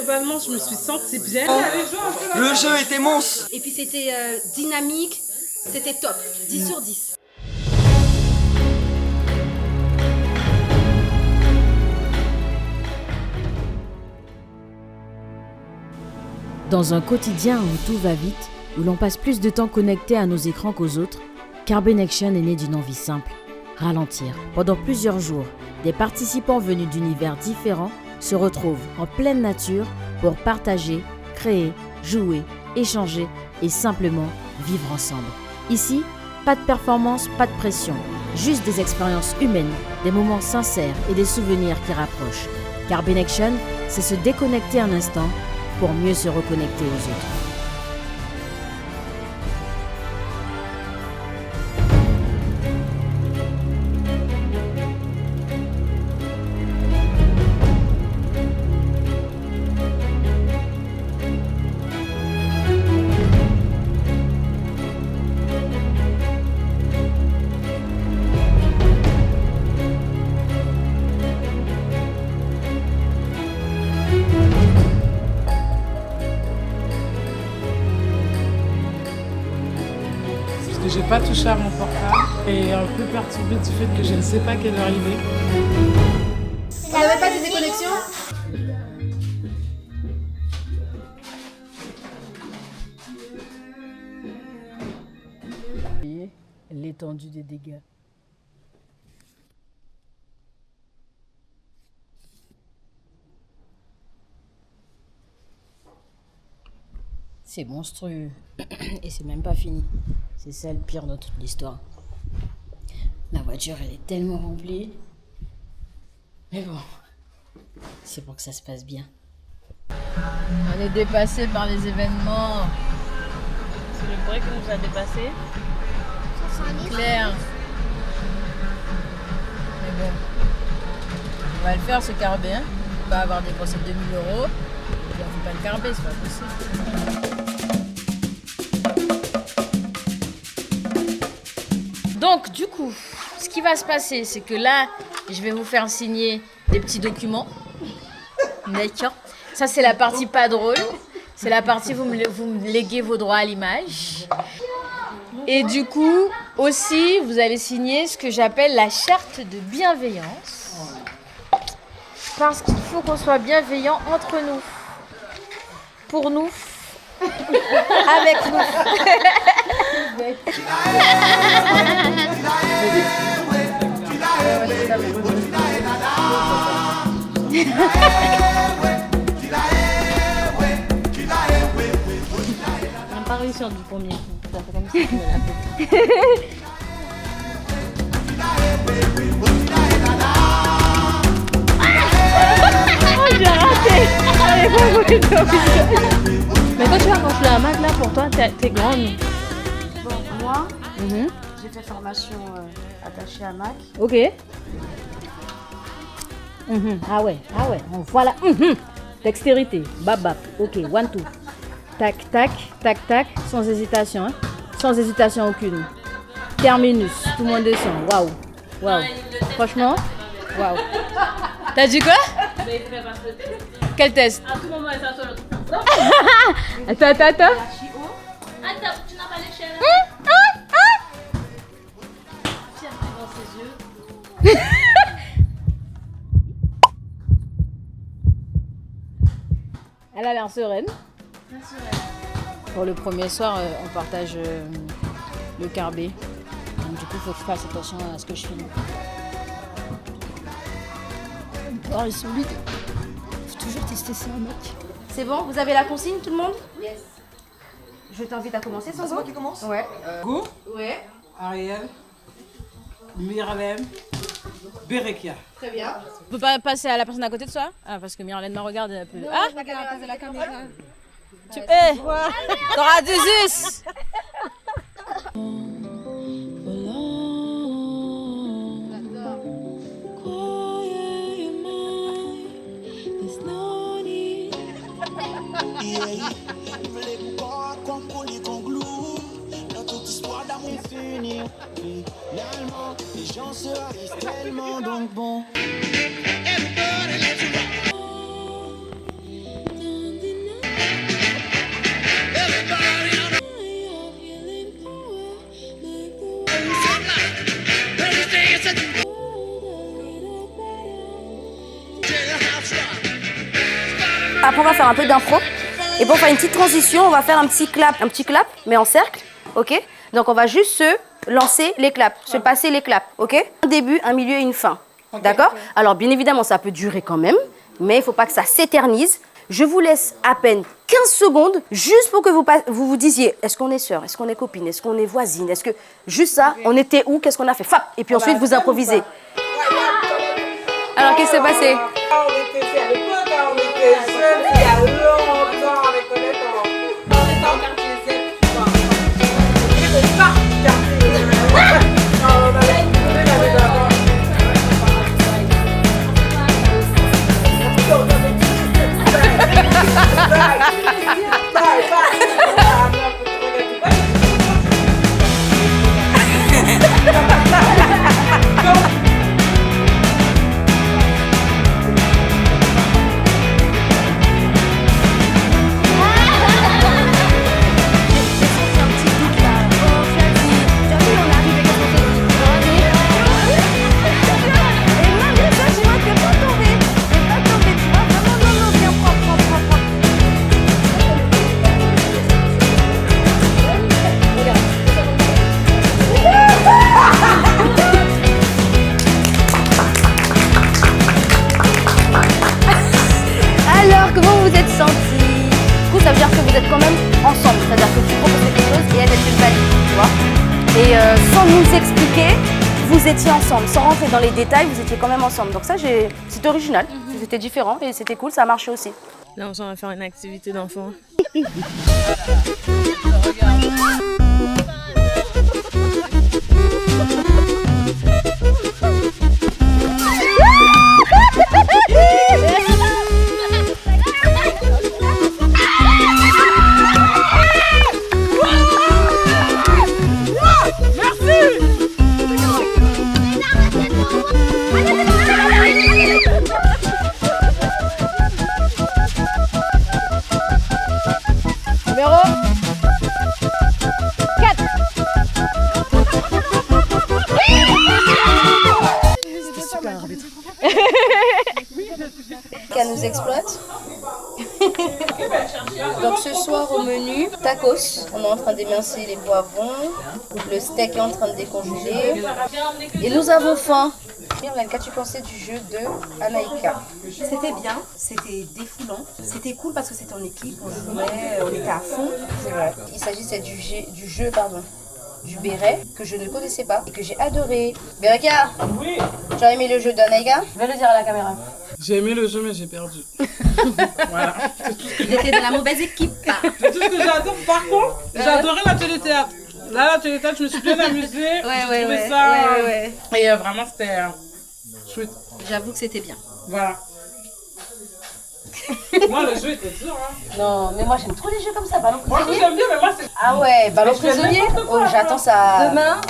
globalement, je me suis sentie bien. Le jeu était monstre. Et puis c'était dynamique, c'était top, 10 sur 10. Dans un quotidien où tout va vite, où l'on passe plus de temps connecté à nos écrans qu'aux autres, Carbine Action est né d'une envie simple, ralentir. Pendant plusieurs jours, des participants venus d'univers différents se retrouvent en pleine nature pour partager, créer, jouer, échanger et simplement vivre ensemble. Ici, pas de performance, pas de pression, juste des expériences humaines, des moments sincères et des souvenirs qui rapprochent. Carbine Action, c'est se déconnecter un instant pour mieux se reconnecter aux autres. J'ai pas touché à mon portable et un peu perturbée du fait que je ne sais pas quelle heure il est. Vous n'avez pas de déconnexion? Voyez l'étendue des dégâts. C'est monstrueux. Et c'est même pas fini. C'est ça le pire dans toute l'histoire. La voiture, elle est tellement remplie. Mais bon, c'est pour que ça se passe bien. On est dépassé par les événements. C'est le bruit qui nous a dépassés. Clair. Mais bon, on va le faire ce carbé. Hein. On va avoir dépensé 2000 €. Et on ne fait pas le carbé, c'est pas possible. Donc, du coup, ce qui va se passer, c'est que là, je vais vous faire signer des petits documents. D'accord. Ça, c'est la partie pas drôle. C'est la partie où vous me léguez vos droits à l'image. Et du coup, aussi, vous allez signer ce que j'appelle la charte de bienveillance. Parce qu'il faut qu'on soit bienveillant entre nous. Pour nous. Avec nous. On n'a pas réussi du premier coup. Ça fait comme si tu me l'as fait. Oh, j'ai raté. Allez, mais quand tu vas gonfler un Mac là, pour toi, t'es grande. Bon, moi, j'ai fait formation attachée à Mac. Ok. Ah ouais. Voilà. Dextérité. Bap. Ok, 1, 2. Tac, tac, tac, tac. Sans hésitation. Hein. Sans hésitation aucune. Terminus. Tout le monde descend. Waouh. Franchement, waouh. T'as dit quoi? Quel test? À tout moment, elle s'attend l'autre. Attends. Attends, tu n'as pas l'échelle. Tiens, dans ses yeux. Elle a l'air sereine. Pour le premier soir, on partage le carbé. Donc, du coup, il faut que je fasse attention à ce que je filme. Oh, il est solide. Faut toujours tester ça, mec. C'est bon, vous avez la consigne, tout le monde? Yes. Je t'invite à commencer, Sango. C'est moi qui commence. Ouais. Go, Ouais, Ariel, Miralem, Berekia. très bien. On peut pas passer à la personne à côté de soi? Ah, parce que Myrlène me regarde un peu. Ah, La caméra. tu t'auras du zus. Finalement, les gens se haïssent tellement, donc bon. Après, on va faire un peu d'impro. Et pour faire une petite transition, on va faire un petit clap, mais en cercle, ok? Donc, on va juste se lancer les claps, se passer les claps, ok? Un début, un milieu et une fin, d'accord? Alors, bien évidemment, ça peut durer quand même, mais il ne faut pas que ça s'éternise. Je vous laisse à peine 15 secondes, juste pour que vous disiez, est-ce qu'on est sœurs, est-ce qu'on est copines, est-ce qu'on est voisines, est-ce que... Juste ça, on était où, qu'est-ce qu'on a fait? Fap! Et puis ensuite, vous improvisez. Alors, qu'est-ce qui s'est passé? On était à l'époque, on était jeunes, il y a longtemps, avec Colette, on était en quartier 7. On était pas quartier. On avait d'abord. Ça veut dire que vous êtes quand même ensemble, c'est-à-dire que tu proposes quelque chose et elle te valide, tu vois. Et sans nous expliquer, vous étiez ensemble, sans rentrer dans les détails, vous étiez quand même ensemble. Donc ça, c'était original, c'était différent et c'était cool, ça a marché aussi. Là, on va faire une activité d'enfant. Numéro 4. C'était super arbitre. Qu'elle nous exploite. Donc ce soir au menu, tacos. On est en train d'émincer les poivrons. Le steak est en train de décongeler. Et nous avons faim. Myrlène, qu'as-tu pensé du jeu de Anaïka? C'était bien, c'était défoulant, c'était cool parce que c'était en équipe, on jouait, on était à fond. C'est vrai. Il s'agissait du jeu du béret que je ne connaissais pas et que j'ai adoré. Bereka, Oui, tu as aimé le jeu d'Anaïka? Je vais le dire à la caméra. j'ai aimé le jeu, mais j'ai perdu. Voilà. Il était de la mauvaise équipe. C'est tout ce que j'adore. Par contre, j'ai adoré l'atelier théâtre. Là, l'atelier théâtre, je me suis bien amusée. J'ai trouvé ça. Et vraiment, c'était chouette. J'avoue que c'était bien. Voilà. Moi, le jeu était dur. Hein. Non, mais moi j'aime trop les jeux comme ça, ballon Moi, prisonnier. j'aime bien, mais moi, c'est. Ah ouais, ballon Mais je fais prisonnier. n'importe quoi, Oh, j'attends ça. Demain,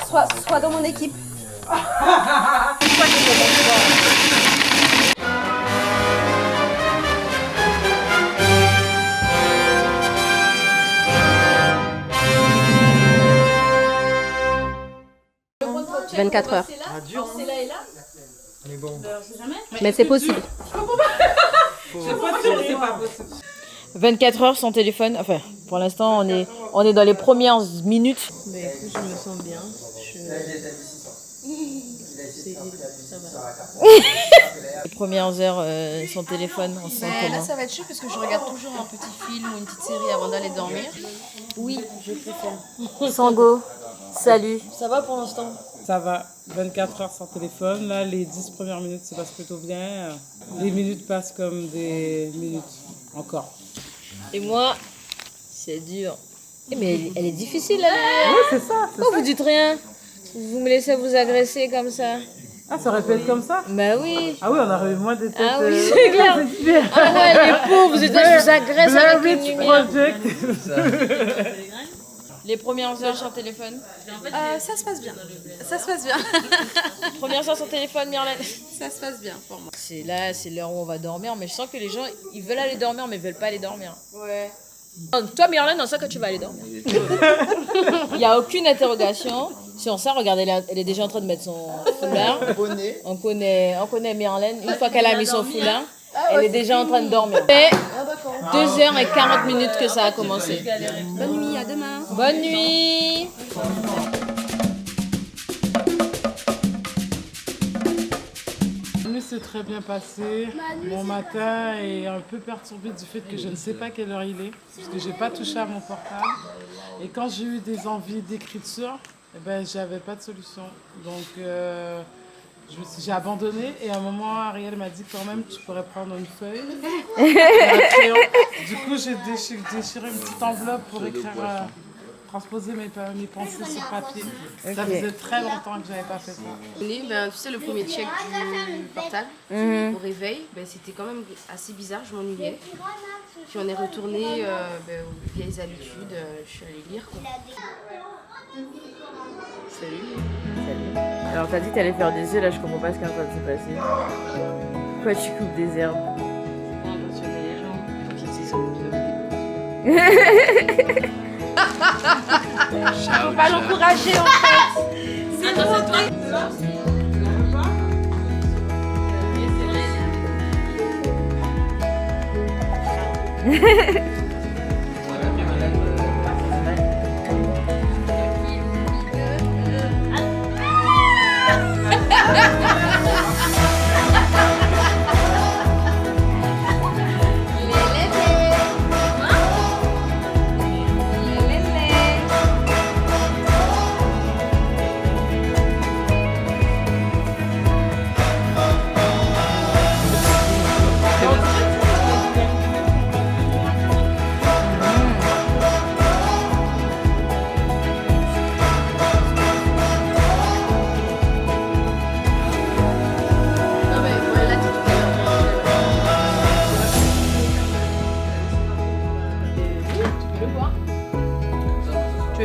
sois dans mon équipe. « 24 heures. » Mais c'est possible. C'est pas sûr, c'est pas possible. 24 heures sans téléphone. Enfin, pour l'instant, on est dans les premières minutes. Mais écoute, je me sens bien. Les premières heures sans téléphone, on se sent Là, comment? ça va être chaud parce que je regarde toujours un petit film ou une petite série avant d'aller dormir. Oui, je préfère. Sango, salut. Ça va pour l'instant? Ça va, 24 heures sans téléphone. Là, les 10 premières minutes se passent plutôt bien. Les minutes passent comme des minutes encore. Et moi, c'est dur. Mais elle est difficile, là. Oui, c'est ça. Pourquoi vous dites rien? Vous me laissez vous agresser comme ça? Ah, ça aurait pu être comme ça? Bah oui. Ah oui, on aurait eu moins de têtes. Ah oui, c'est clair. Ah ouais, les pauvres, vous êtes là, je vous agresse Blair avec une Witch lumière. Project. Les premières heures sans téléphone. Ça se passe bien. Ça se passe bien. Premières heures sans téléphone, Myrlène. Ça se passe bien pour moi. C'est l'heure où on va dormir, mais je sens que les gens, ils veulent aller dormir, mais ils veulent pas aller dormir. Ouais. Toi, Myrlène, on sait que tu vas aller dormir. Il n'y a aucune interrogation. Sur ça, regardez, elle est déjà en train de mettre son foulard. On connaît Myrlène. Une fois qu'elle a mis son foulard, elle est déjà en train de dormir. Mais 2h40 que ça a commencé. Bonne nuit, à demain. Bonne nuit. La nuit s'est très bien passé. Mon matin est un peu perturbé du fait que je ne sais pas quelle heure il est, parce que je n'ai pas touché à mon portable. Et quand j'ai eu des envies d'écriture, j'avais pas de solution. Donc j'ai abandonné et à un moment, Ariel m'a dit quand même tu pourrais prendre une feuille. Du coup, j'ai déchiré une petite enveloppe pour écrire, transposer mes pensées sur papier. Okay. Ça faisait très longtemps que je n'avais pas fait ça. Tu sais, le premier check du portable au réveil, c'était quand même assez bizarre, je m'ennuyais. Puis on est retourné aux vieilles habitudes, je suis allée lire. Quoi. Salut. Alors t'as dit que t'allais faire des œufs, là je comprends pas ce qui est en train de se passer. Pourquoi tu coupes des herbes? Faut pas l'encourager en fait. C'est toi.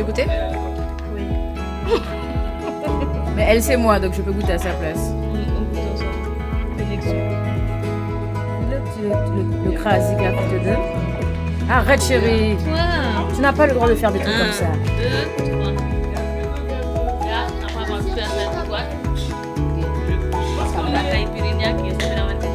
Goûter? Oui. Mais elle, c'est moi, donc je peux goûter à sa place. On goûte ensemble. Le crasique là pour te donne. Arrête, chérie. Toi. Tu n'as pas le droit de faire des trucs comme ça. 1, 2, 3. Là, après avoir fait ça, quoi? La caipirinha qui est vraiment gelada.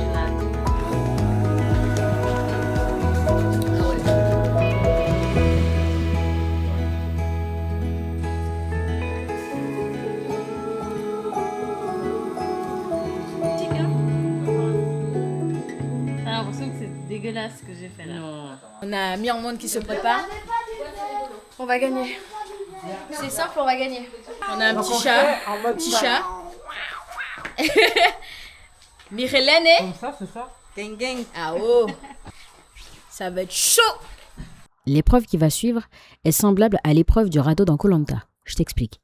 J'ai l'impression que c'est dégueulasse ce que j'ai fait là. On a mis en monde qui se prépare. On va gagner. C'est simple, on va gagner. On a un petit chat. Petit chat. Myrélène. Comme ça, c'est ça. Gang gang. Ah oh. Ça va être chaud. L'épreuve qui va suivre est semblable à l'épreuve du radeau dans Koh Lanta. Je t'explique.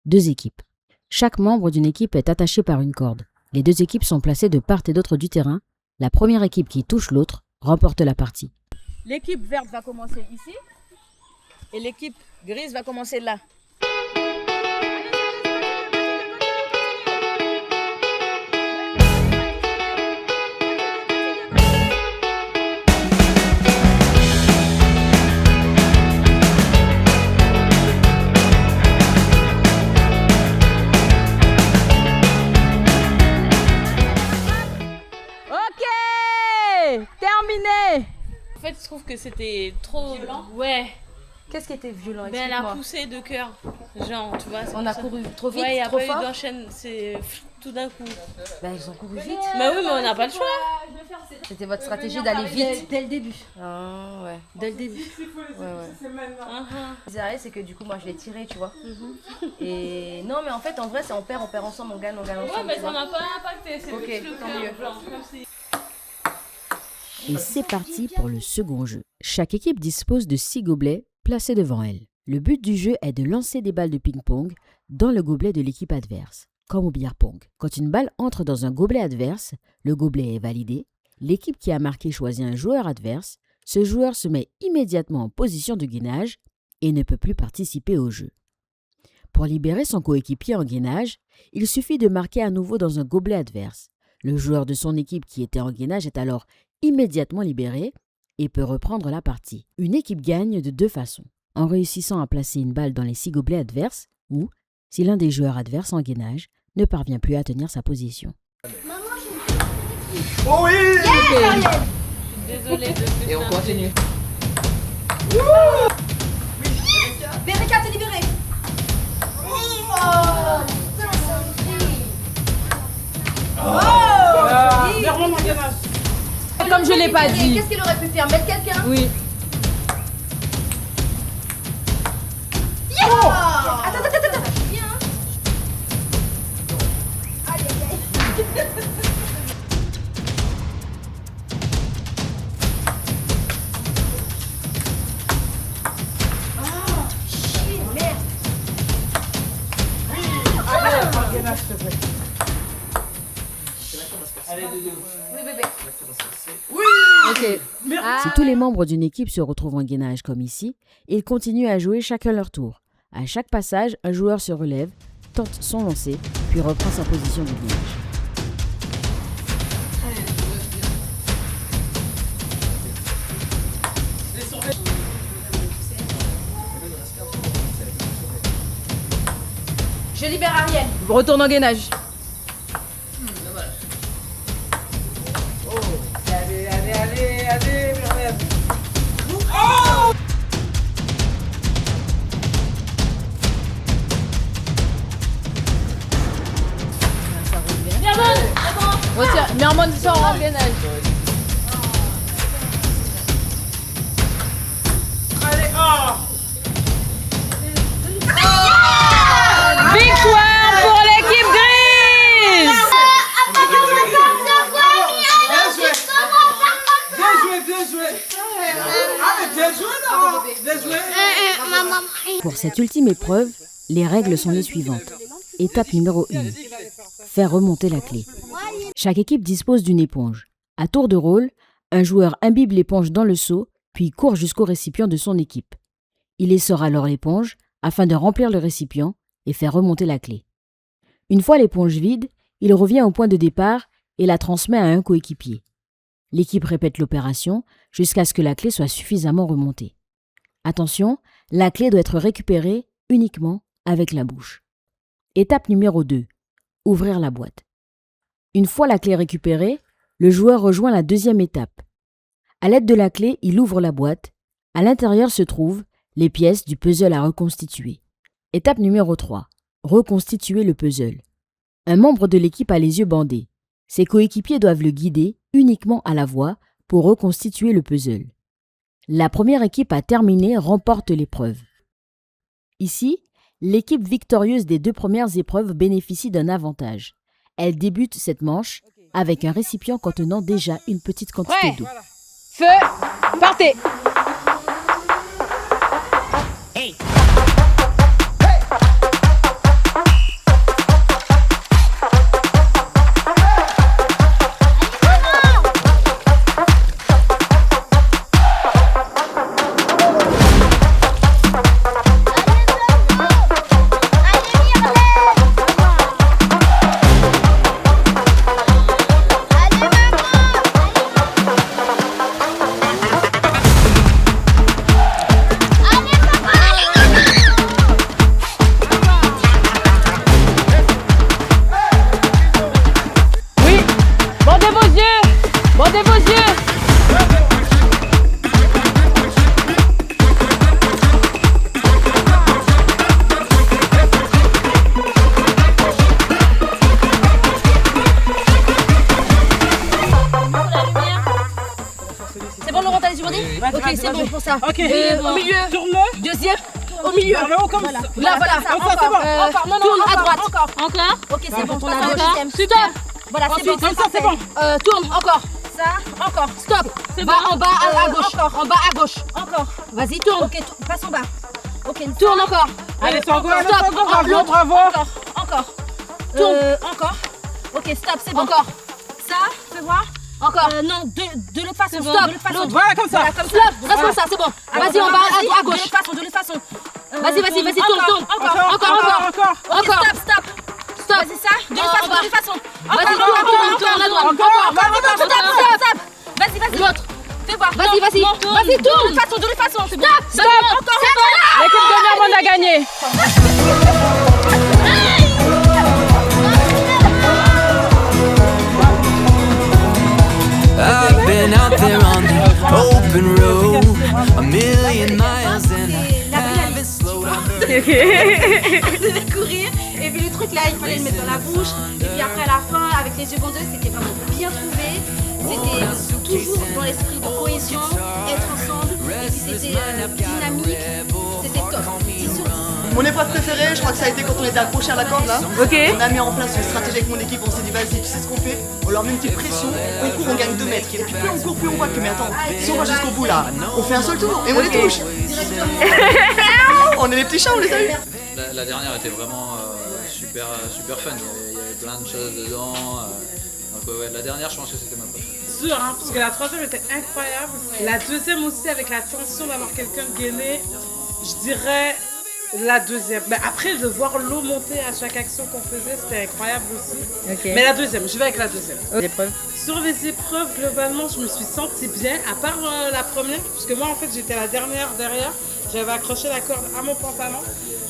2 équipes. Chaque membre d'une équipe est attaché par une corde. Les 2 équipes sont placées de part et d'autre du terrain. La première équipe qui touche l'autre remporte la partie. L'équipe verte va commencer ici et l'équipe grise va commencer là. Terminé. En fait, je trouve que c'était trop violent. Ouais. Qu'est-ce qui était violent? Ben, elle a poussé de cœur. Genre, tu vois. On a couru trop vite, ouais, y a trop pas fort. eu d'enchaîne, c'est tout d'un coup. Ben, ils ont couru vite. Mais oui, mais on n'a pas le choix. C'était votre stratégie d'aller vite. Dès le début. Ah ouais, dès le début. Uh-huh. C'est que du coup, moi je l'ai tiré, tu vois. Et non, mais en fait, en vrai, c'est on perd ensemble, on gagne ensemble. Ouais, mais tu ça vois. m'a pas impacté. C'est Ok, juste le tant cœur, mieux. genre, comme si- Et c'est parti pour le second jeu. Chaque équipe dispose de 6 gobelets placés devant elle. Le but du jeu est de lancer des balles de ping-pong dans le gobelet de l'équipe adverse, comme au billard-pong. Quand une balle entre dans un gobelet adverse, le gobelet est validé. L'équipe qui a marqué choisit un joueur adverse. Ce joueur se met immédiatement en position de gainage et ne peut plus participer au jeu. Pour libérer son coéquipier en gainage, il suffit de marquer à nouveau dans un gobelet adverse. Le joueur de son équipe qui était en gainage est alors immédiatement libéré et peut reprendre la partie. Une équipe gagne de 2 façons. En réussissant à placer une balle dans les 6 gobelets adverses ou si l'un des joueurs adverses en gainage ne parvient plus à tenir sa position. Oh oui! Désolée de Et on continue. Vérika, t'es libérée. Vermont mon gainage. Comme je l'ai pas dit. Qu'est-ce qu'elle aurait pu faire? Mettre quelqu'un? Oui. Attends. Viens. Aïe. Merde. Gainage, s'il te plaît. Oui, bébé. Ok. Si tous les membres d'une équipe se retrouvent en gainage comme ici, ils continuent à jouer chacun leur tour. À chaque passage, un joueur se relève, tente son lancer, puis reprend sa position de gainage. Je libère Ariel. Retourne en gainage. Allez, Myriam. Retiens. Mermon sort en gainage. Allez, oh! Victoire pour l'équipe grise. Bien joué. Ah, mais bien joué, là. Bien joué. Pour cette ultime épreuve, les règles sont les suivantes. Étape numéro 1. Faire remonter la clé. Chaque équipe dispose d'une éponge. À tour de rôle, un joueur imbibe l'éponge dans le seau, puis court jusqu'au récipient de son équipe. Il essore alors l'éponge afin de remplir le récipient et faire remonter la clé. Une fois l'éponge vide, il revient au point de départ et la transmet à un coéquipier. L'équipe répète l'opération jusqu'à ce que la clé soit suffisamment remontée. Attention, la clé doit être récupérée uniquement avec la bouche. Étape numéro 2. Ouvrir la boîte. Une fois la clé récupérée, le joueur rejoint la deuxième étape. À l'aide de la clé, il ouvre la boîte. À l'intérieur se trouvent les pièces du puzzle à reconstituer. Étape numéro 3. Reconstituer le puzzle. Un membre de l'équipe a les yeux bandés. Ses coéquipiers doivent le guider uniquement à la voix pour reconstituer le puzzle. La première équipe à terminer remporte l'épreuve. Ici, l'équipe victorieuse des 2 premières épreuves bénéficie d'un avantage. Elle débute cette manche avec un récipient contenant déjà une petite quantité d'eau. Feu. Partez. Ok, c'est bon pour ça. Ok, Au milieu. Tourne. Deuxième. Au milieu. Vers le haut comme ça. Là, voilà. Ça, Encore. c'est bon. Encore. Non, Tourne à droite. Encore. Ok, c'est bon. Tourne à Encore. gauche. Stop. Voilà, c'est bon. Comme ça, c'est bon. Tourne. Encore. Ça. Encore. Stop. Va en bas à gauche. En bas à gauche. Encore. Vas-y, tourne. Ok, passe en bas. Ok, tourne encore. Allez, c'est encore. Stop. Bravo, bravo. Encore. Tourne. Encore. Ok, stop, c'est bon. Encore. Ça, fais voir. Encore. Non, de l'autre façon. Stop. De l'autre façon. Voilà, comme ça. Stop. Reste comme ça, c'est bon. Vas-y, en bas à gauche. De l'autre façon. Vas-y, tourne. Encore. Stop. Vas-y, ça. De l'autre façon. Vas-y, tourne à droite. Encore. Stop. Vas-y. L'autre. Fais voir. Vas-y. Tourne. De l'autre façon. C'est bon. Stop. Encore. L'équipe de Mermon a gagné. I've been out there on the road. A million miles and I haven't slowed up. On devait courir et puis le truc là il fallait le mettre dans la bouche et puis après à la fin avec les yeux bandés c'était vraiment bien trouvé, c'était toujours dans l'esprit de cohésion, être ensemble et puis c'était dynamique, c'était top, 10 sur 10. Mon épreuve préférée, je crois que ça a été quand on était accroché à la corde là. Ok. On a mis en place une stratégie avec mon équipe, on s'est dit vas-y, tu sais ce qu'on fait? On leur met une petite pression, on court, on gagne 2 mètres. Et puis plus on court, plus on voit que mais attends, si on va jusqu'au bout là, on fait un seul tour et on les touche. On est les petits chats, on les a eu. La dernière était vraiment super fun, il y avait plein de choses dedans. Donc ouais, la dernière je pense que c'était ma préférée. Sûr, hein, parce que la troisième était incroyable. La deuxième aussi avec la tension d'avoir quelqu'un gainé, je dirais la deuxième. Mais après de voir l'eau monter à chaque action qu'on faisait, c'était incroyable aussi. Ok. Mais la deuxième, je vais avec la deuxième. L'épreuve. Sur les épreuves, globalement, je me suis sentie bien, à part la première, parce que moi en fait j'étais la dernière derrière. J'avais accroché la corde à mon pantalon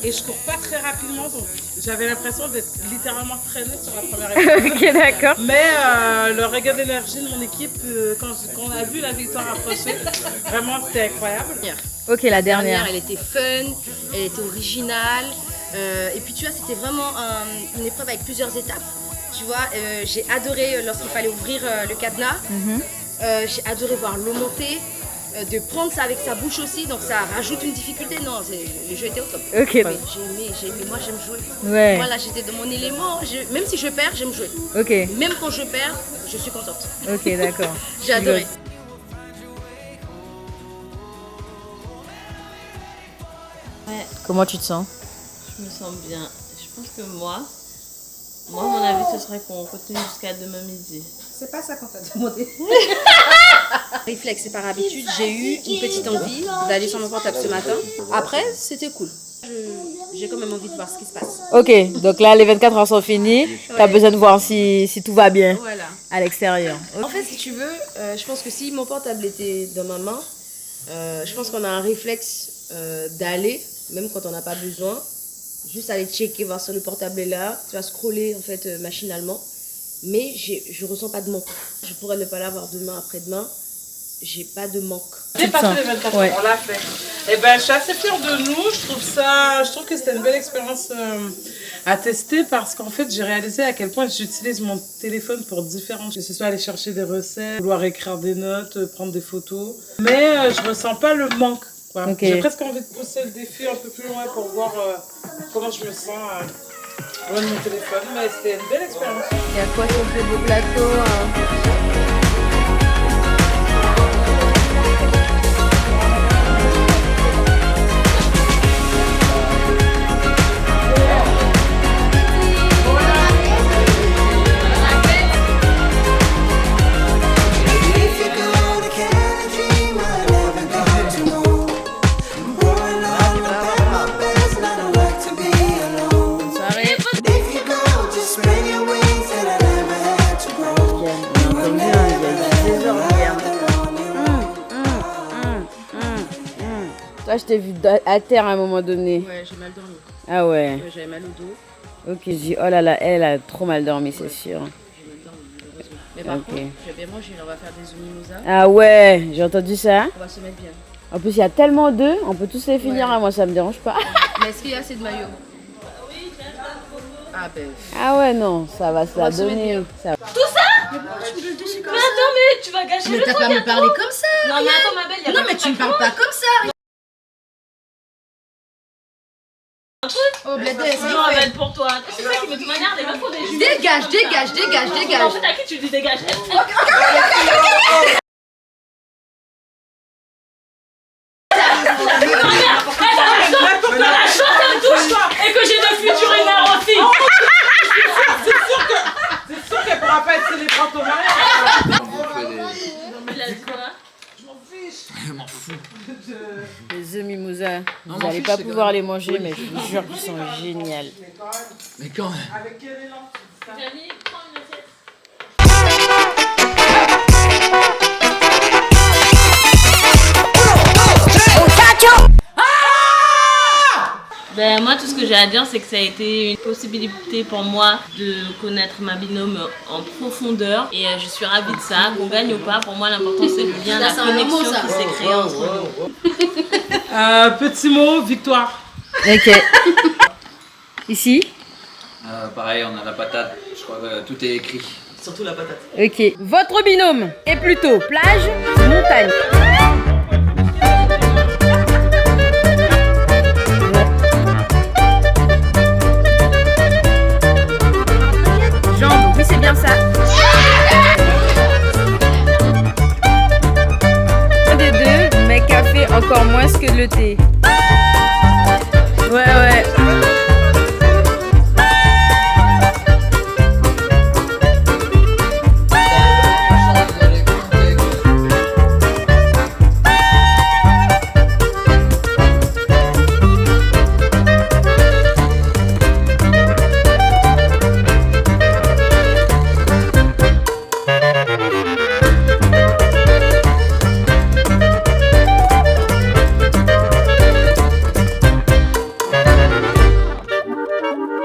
et je cours pas très rapidement, donc j'avais l'impression d'être littéralement traînée sur la première épreuve. Ok, d'accord. Mais le regain d'énergie de mon équipe, quand on a vu la victoire approcher, vraiment c'était incroyable. Ok, la dernière. Elle était fun, elle était originale et puis tu vois c'était vraiment une épreuve avec plusieurs étapes. Tu vois, j'ai adoré lorsqu'il fallait ouvrir le cadenas, j'ai adoré voir l'eau monter. De prendre ça avec sa bouche aussi, donc ça rajoute une difficulté. Non, le jeu était au top. Ok. J'ai aimé, moi j'aime jouer. Ouais. Moi là j'étais dans mon élément, même si je perds, j'aime jouer. Ok. Même quand je perds, je suis contente. Ok, d'accord. J'ai adoré. Ouais. Comment tu te sens? Je me sens bien. Je pense que moi, mon avis, ce serait qu'on continue jusqu'à demain midi. C'est pas ça qu'on t'a demandé. Réflexe et par habitude, j'ai eu une petite envie d'aller sur mon portable ce matin. Après, c'était cool. J'ai quand même envie de voir ce qui se passe. Ok, donc là les 24 heures sont finies. T'as besoin de voir si tout va bien Voilà. à l'extérieur. En fait, si tu veux, je pense que si mon portable était dans ma main, je pense qu'on a un réflexe d'aller, même quand on n'a pas besoin, juste aller checker, voir si le portable est là. Tu vas scroller en fait machinalement. Mais je ressens pas de manque. Je pourrais ne pas l'avoir demain, après-demain. J'ai pas de manque. J'ai passé les 24 heures, on l'a fait. Et ben, je suis assez fière de nous. Je trouve que c'était une belle expérience à tester parce qu'en fait, j'ai réalisé à quel point j'utilise mon téléphone pour différentes choses. Que ce soit aller chercher des recettes, vouloir écrire des notes, prendre des photos. Mais je ressens pas le manque. Okay. J'ai presque envie de pousser le défi un peu plus loin pour voir comment je me sens loin de mon téléphone. Mais c'était une belle expérience. Il y a quoi sur ce beau plateau Toi, je t'ai vu à terre à un moment donné. Ouais, j'ai mal dormi. Ah ouais. J'avais mal au dos. Ok, je dis, oh là là, elle a trop mal dormi, c'est sûr. J'ai mal dormi, heureusement. Mais par contre, j'ai bien mangé, on va faire des mimosas. Ah ouais, j'ai entendu ça. On va se mettre bien. En plus, il y a tellement d'œufs, on peut tous les finir, hein, moi ça me dérange pas. Mais est-ce qu'il y a assez de maillot? Ah ben... Ah ouais, non, ça va se la va se mettre donner. bien. Ça... Tout ça? Mais attends, mais tu vas gâcher Mais le t'as truc. pas me parler comme ça! Non, mais attends, ma belle, il y a Non, mais tu me parles pas comme ça! Oh, Blédé, c'est Non, ma belle, pour toi. C'est ça qui me m'énerve, les meufs font des jumelles. Dégage, dégage, dégage, Mais dégage! en fait, à qui tu dis dégage? Pour que la chance elle me touche et que j'ai de futurs aussi. C'est sûr qu'elle pourra pas être célébrante au mariage. Il a dit quoi? Je m'en fous. Les œufs mimosa, Non, vous m'en n'allez fiche, pas c'est pouvoir quand les manger, mais je vous jure qu'ils sont géniaux. Mais quand même. Avec quel élan? Jamie, prends une assiette. Ben moi tout ce que que j'ai à dire, c'est que ça a été une possibilité pour moi de connaître ma binôme en profondeur. Et je suis ravie de ça. Qu'on gagne ou pas, pour moi, l'important c'est le lien, la connexion qui s'est créée entre nous. Petit mot, victoire. Ok. Ici. Pareil, on a la patate. Je crois que tout est écrit. Surtout la patate. Ok. Votre binôme est plutôt plage ou montagne? Jambes, oui c'est bien ça. Un des deux, mais café encore moins que le thé. Ouais.